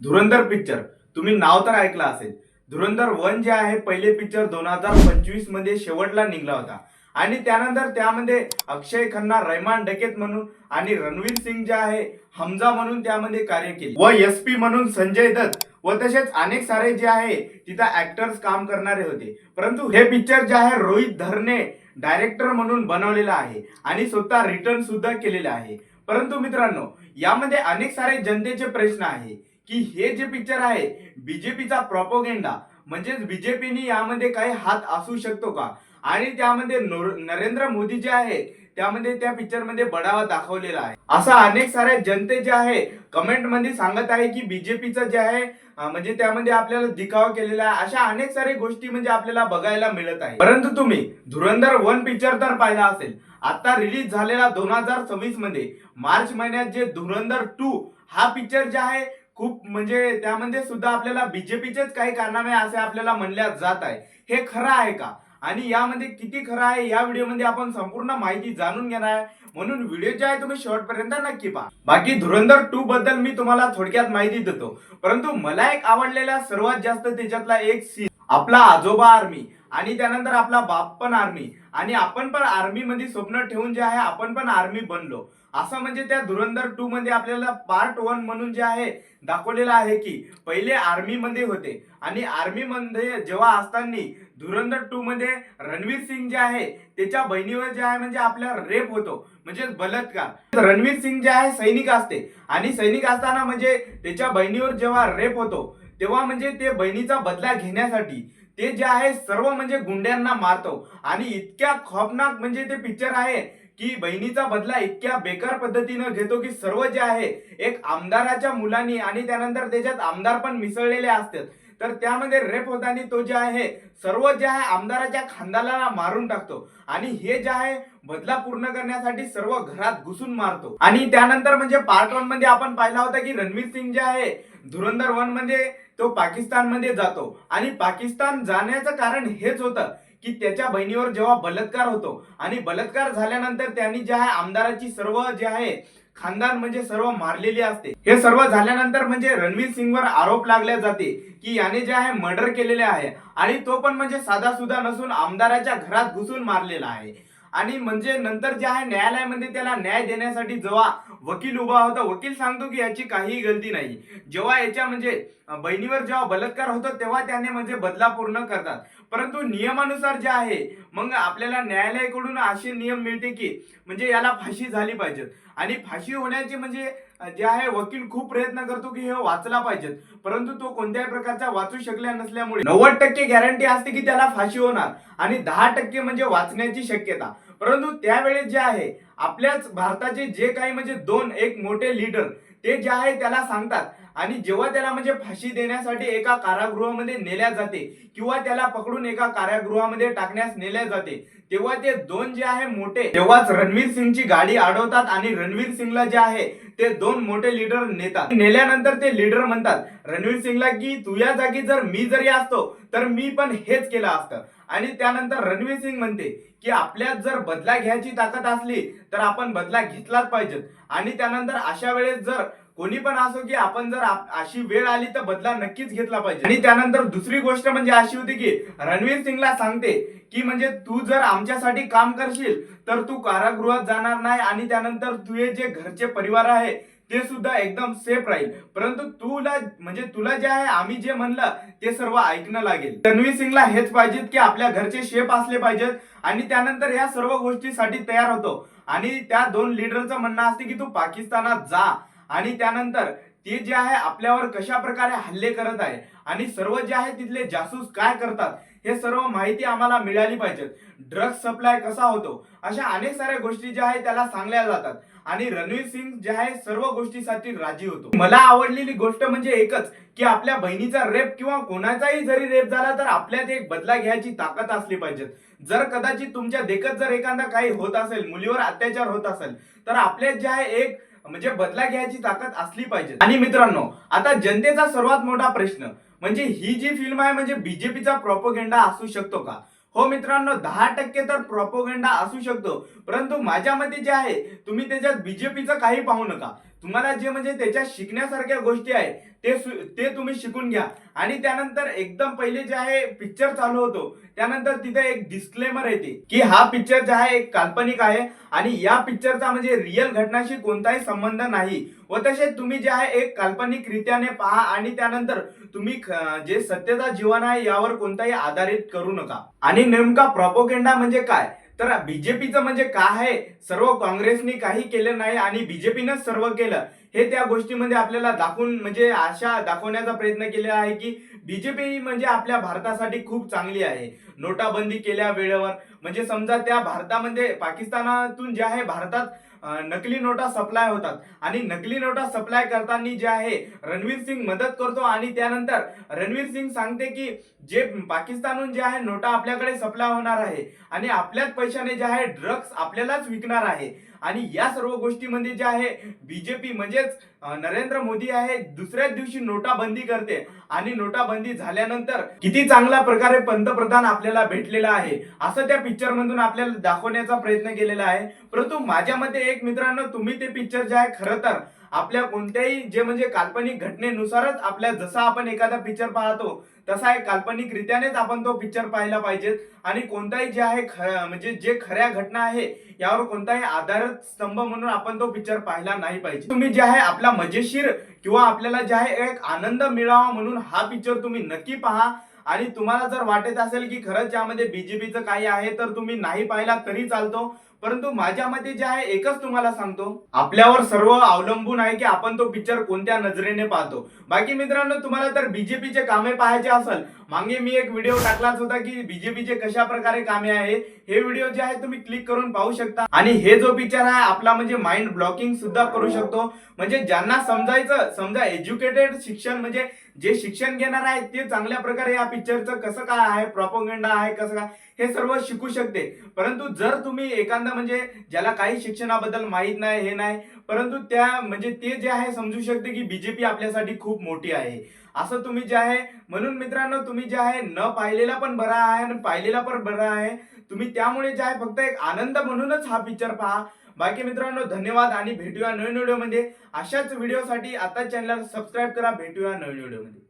धुरंधर picture तुम्ही नाव तर ऐकलं असेल. धुरंधर 1 जे आहे पहिले पिक्चर 2025 मध्ये शेवटला निघला होता आणि त्यानंतर त्यामध्ये अक्षय खन्ना रहमान डकेत म्हणून आणि रणवीर सिंग जे आहे हमजा म्हणून त्यामध्ये कार्य केले व एसपी म्हणून संजय दत्त व तसेच अनेक सारे जे आहे तिथं ऍक्टर्स काम करणारे होते. परंतु हे पिक्चर जे आहे रोहित धरने डायरेक्टर म्हणून बनवलेला आहे आणि स्वतः रिटर्न सुद्धा केलेले आहे. परंतु मित्रांनो, यामध्ये अनेक सारे जनतेचे प्रश्न आहे की हे जे पिक्चर आहे बीजेपीचा प्रोपोगेंडा म्हणजेच बीजेपीने यामध्ये काही हात असू शकतो का आणि त्यामध्ये नरेंद्र मोदी जे आहे त्यामध्ये त्या पिक्चर मध्ये बढावा दाखवलेला आहे असा अनेक सारे जनते जे आहे कमेंट मध्ये सांगत आहे की बीजेपीचं जे आहे म्हणजे त्यामध्ये आपल्याला दिखावा केलेला आहे. अशा अनेक सारे गोष्टी म्हणजे आपल्याला बघायला मिळत आहे. परंतु तुम्ही धुरंधर 1 पिक्चर तर पाहिला असेल. आता रिलीज झालेला 2026 मध्ये मार्च महिन्यात जे धुरंधर 2 हा पिक्चर जे आहे खूप म्हणजे त्यामध्ये सुद्धा आपल्याला बीजेपीचेच काही कारनामे असे आपल्याला म्हणल्या जात आहे. हे खरं आहे का आणि यामध्ये किती खरं आहे या व्हिडिओमध्ये आपण संपूर्ण माहिती जाणून घेणार आहे. म्हणून व्हिडिओ जे आहे तुम्ही शेवटपर्यंत नक्की पहा. बाकी धुरंधर 2 बद्दल मी तुम्हाला थोडक्यात माहिती देतो. परंतु मला एक आवडलेला सर्वात जास्त त्याच्यातला एक सीन आपला आजोबा आर्मी आणि त्यानंतर आपला बाप पण आर्मी आणि आपण पण आर्मी मध्ये स्वप्न ठेवून जे आहे आपण पण आर्मी बनलो असं म्हणजे त्या धुरंधर 2 मध्ये आपल्याला पार्ट 1 म्हणून जे आहे दाखवलेलं आहे की पहिले आर्मी मध्ये होते आणि आर्मी मध्ये जेव्हा असताना धुरंधर 2 मध्ये रणवीर सिंग जे आहे त्याच्या बहिणीवर जे आहे म्हणजे आपला रेप होतो म्हणजे बलात्कार. रणवीर सिंग जे आहे सैनिक असते आणि सैनिक असताना म्हणजे त्याच्या बहिणीवर जेव्हा रेप होतो तेव्हा म्हणजे ते बहिणीचा बदला घेण्यासाठी ते जे आहे सर्व म्हणजे गुंड्यांना मारतो आणि इतक्या खौफनाक म्हणजे ते पिक्चर आहे की बहिणीचा बदला इतक्या बेकार पद्धतीने घेतो की सर्व जे आहे एक आमदाराच्या मुलांनी आणि त्यानंतर त्याच्यात आमदार पण मिसळलेले असतात तर त्यामध्ये रेप होताना तो जे आहे सर्व जे आहे आमदाराच्या खानदानाला मारून टाकतो आणि हे जे आहे बदला पूर्ण करण्यासाठी सर्व घरात घुसून मारतो. आणि त्यानंतर म्हणजे पार्ट 1 मध्ये आपण पाहिला होता की रणवीर सिंग जे आहे धुरंधर 1 मध्ये तो पाकिस्तान मध्ये जातो आणि पाकिस्तान जाण्याचं कारण हेच होतं की त्याच्या बहिणीवर जेव्हा बलात्कार होतो आणि बलात्कार झाल्यानंतर त्यांनी जे आहे आमदाराची सर्व जे आहे खानदान म्हणजे सर्व मारलेली असते. हे सर्व झाल्यानंतर म्हणजे रणवीर सिंगवर आरोप लागले जाते की याने जे आहे मर्डर केलेले आहे आणि तो पण म्हणजे साधा सुद्धा नसून आमदाराच्या घरात घुसून मारलेला आहे. आणि म्हणजे नंतर जे आहे न्यायालयामध्ये त्याला न्याय देण्यासाठी जेव्हा वकील उभा होता वकील सांगतो की याची काहीही गलती नाही. जेव्हा याच्या म्हणजे बहिणीवर जेव्हा बलात्कार होतो तेव्हा त्याने म्हणजे बदला पूर्ण करतात. परंतु नियमानुसार जे आहे मग आपल्याला न्यायालयाकडून असे नियम मिळते की म्हणजे याला फाशी झाली पाहिजे आणि फाशी होण्याचे म्हणजे जे आहे वकील खूप प्रयत्न करतो की हे वाचला पाहिजे परंतु तो कोणत्याही प्रकारचा वाचू शकला नसल्यामुळे 90% गॅरंटी असते की त्याला फाशी होणार आणि 10% म्हणजे वाचण्याची शक्यता. परंतु त्यावेळेस जे आहे आपल्याच भारताचे जे काही म्हणजे एक मोठे लीडर ते जे आहे त्याला सांगतात आणि जेव्हा त्याला म्हणजे फाशी देण्यासाठी एका कारागृहामध्ये नेल्या जाते किंवा त्याला पकडून एका कारागृहामध्ये टाकण्यास नेल्या जाते तेव्हा ते दोन जे आहे मोठे तेव्हाच रणवीर सिंगची गाडी अडवतात आणि रणवीर सिंगला जे आहे ते दोन मोठे लीडर नेतात. नेल्यानंतर ते लीडर म्हणतात रणवीर सिंगला की तुझ्या जागी जर मी जरी असतो तर मी पण हेच केलं असतं. आणि त्यानंतर रणवीर सिंग म्हणते की आपल्यात जर बदला घ्यायची ताकद असली तर आपण बदला घेतलाच पाहिजे आणि त्यानंतर अशा वेळेस जर कोणी पण असो की आपण जर अशी वेळ आली तर बदला नक्कीच घेतला पाहिजे. आणि त्यानंतर दुसरी गोष्ट म्हणजे अशी होती की रणवीर सिंगला सांगते की म्हणजे तू जर आमच्यासाठी काम करशील तर तू कारागृहात जाणार नाही आणि त्यानंतर तुझे जे घरचे परिवार आहे ते सुद्धा एकदम सेफ राहील. परंतु तुला जे आहे आम्ही जे म्हणलं ते सर्व ऐकणं लागेल. रणवीर सिंगला हेच पाहिजे की आपल्या घरचे शेफ असले पाहिजेत आणि त्यानंतर या सर्व गोष्टीसाठी तयार होतो आणि त्या दोन लीडरचं म्हणणं असते की तू पाकिस्तानात जा आणि त्यानंतर ते जे आहे आपल्यावर कशा प्रकारे हल्ले करत आहे आणि सर्व जे आहे तिथले जासूस काय करतात हे सर्व माहिती आम्हाला मिळाली पाहिजे. ड्रग्ज सप्लाय कसा होतो अशा अनेक साऱ्या गोष्टी ज्या आहेत त्याला सांगल्या जातात आणि रणवीर सिंग जे आहे सर्व गोष्टीसाठी राजी होतो. मला आवडलेली गोष्ट म्हणजे एकच की आपल्या बहिणीचा रेप किंवा कोणाचाही जरी रेप झाला तर आपल्यात एक बदला घ्यायची ताकद असली पाहिजे. जर कदाचित तुमच्या देखत जर एखादा काही होत असेल मुलीवर अत्याचार होत असेल तर आपल्यात जे आहे एक म्हणजे बदला घ्यायची ताकद असली पाहिजे. आणि मित्रांनो, आता जनतेचा सर्वात मोठा प्रश्न म्हणजे ही जी फिल्म आहे म्हणजे बीजेपीचा प्रोपोगेंडा असू शकतो का? हो मित्रांनो, 10% तर प्रोपोगेंडा असू शकतो परंतु माझ्या मते जे आहे तुम्ही त्याच्यात बीजेपीचं काही पाहू नका. तुम्हाला जे म्हणजे त्याच्यात शिकण्यासारख्या गोष्टी आहे ते तुम्ही शिकून घ्या. आणि त्यानंतर एकदम पहिले जे आहे पिक्चर चालू होतो त्यानंतर तिथे एक डिस्क्लेमर येते की हा पिक्चर जे आहे एक काल्पनिक आहे आणि या पिक्चरचा म्हणजे रिअल घटनाशी कोणताही संबंध नाही. व तसेच तुम्ही जे आहे एक काल्पनिक रीत्याने पहा आणि त्यानंतर तुम्ही जे सत्यता जीवन आहे यावर कोणताही आधारित करू नका. आणि नेमका प्रॉपोगेंडा म्हणजे काय, तर बीजेपीचं म्हणजे काय आहे, सर्व काँग्रेसनी काही केलं नाही आणि बीजेपीनंच सर्व केलं हे त्या गोष्टीमध्ये आपल्याला दाखवून म्हणजे आशा दाखवण्याचा प्रयत्न केला आहे की बीजेपी म्हणजे आपल्या भारतासाठी खूप चांगली आहे. नोटाबंदी केल्या वेळेवर, म्हणजे समजा त्या भारतामध्ये पाकिस्तानातून जे आहे भारतात नकली नोटा सप्लाय होतात आणि नकली नोटा सप्लाय करताना जे आहे रणवीर सिंग मदत करतो आणि त्यानंतर रणवीर सिंग सांगते की जे पाकिस्तानहून जे आहे नोटा आपल्याकडे सप्लाय होणार आहे आणि आपल्याच पैशाने जे आहे ड्रग्स आपल्यालाच विकणार आहे. आणि या सर्व गोष्टीमध्ये जे आहे बीजेपी म्हणजेच नरेंद्र मोदी आहे दुसऱ्याच दिवशी नोटाबंदी करते आणि नोटाबंदी झाल्यानंतर किती चांगल्या प्रकारे पंतप्रधान आपल्याला भेटलेला आहे असं त्या पिक्चर मधून आपल्याला दाखवण्याचा प्रयत्न केलेला आहे. परंतु माझ्या मते एक मित्रांनो, तुम्ही ते पिक्चर जे आहे खरं तर आपल्या कोणत्याही जे म्हणजे काल्पनिक घटनेनुसारच आपल्या जसा आपण एखादा पिक्चर पाहतो तसा एक काल्पनिक रित्यानेच आपण तो पिक्चर पाहायला पाहिजे आणि कोणताही जे आहे म्हणजे जे खऱ्या घटना आहे यावर कोणताही आधारित स्तंभ म्हणून आपण तो पिक्चर पाहिला नाही पाहिजे. तुम्ही जे आहे आपला मजेशीर किंवा आपल्याला जे आहे एक आनंद मिळावा म्हणून हा पिक्चर तुम्ही नक्की पहा. आणि तुम्हाला जर वाटत असेल की खरंच यामध्ये बीजेपीचं काही आहे तर तुम्ही नाही पाहिला तरी चालतो. परंतु माझ्या मते जे आहे एकच तुम्हाला सांगतो, आपल्यावर सर्व अवलंबून आहे की आपण तो पिक्चर कोणत्या नजरेने पाहतो. बाकी मित्रांनो, तुम्हाला तर बीजेपीचे कामे पाहायचे असेल, मागे मी एक व्हिडिओ टाकलाच होता की बीजेपीचे कशा प्रकारे कामे आहे, हे व्हिडिओ जे आहे तुम्ही क्लिक करून पाहू शकता. आणि हे जो पिक्चर आहे आपला म्हणजे माइंड ब्लॉकिंग सुद्धा करू शकतो. म्हणजे ज्यांना समजायचं, समजा एज्युकेटेड शिक्षण म्हणजे जे शिक्षण घेणार आहे ते चांगल्या प्रकारे या पिक्चरचं कसं काय आहे, प्रॉपोगंडा आहे कसं काय, हे सर्व शिकू शकते. परंतु जर तुम्ही एखादा म्हणजे ज्याला काही शिक्षणाबद्दल माहित नाही, हे नाही, परंतु त्या म्हणजे ते जे आहे समजू शकते की बीजेपी आपल्यासाठी खूप मोठी आहे असं तुम्ही जे आहे. म्हणून मित्रांनो, तुम्ही जे आहे न पाहिलेला पण बरा आहे आणि पाहिलेला पण बरा आहे. तुम्ही त्यामुळे जे आहे फक्त एक आनंद म्हणूनच हा पिक्चर पहा. बाकी मित्रांनो, धन्यवाद आणि भेटूया नवीन व्हिडिओमध्ये. अशाच व्हिडिओसाठी आता चॅनलला सबस्क्राईब करा. भेटूया नवीन व्हिडिओमध्ये.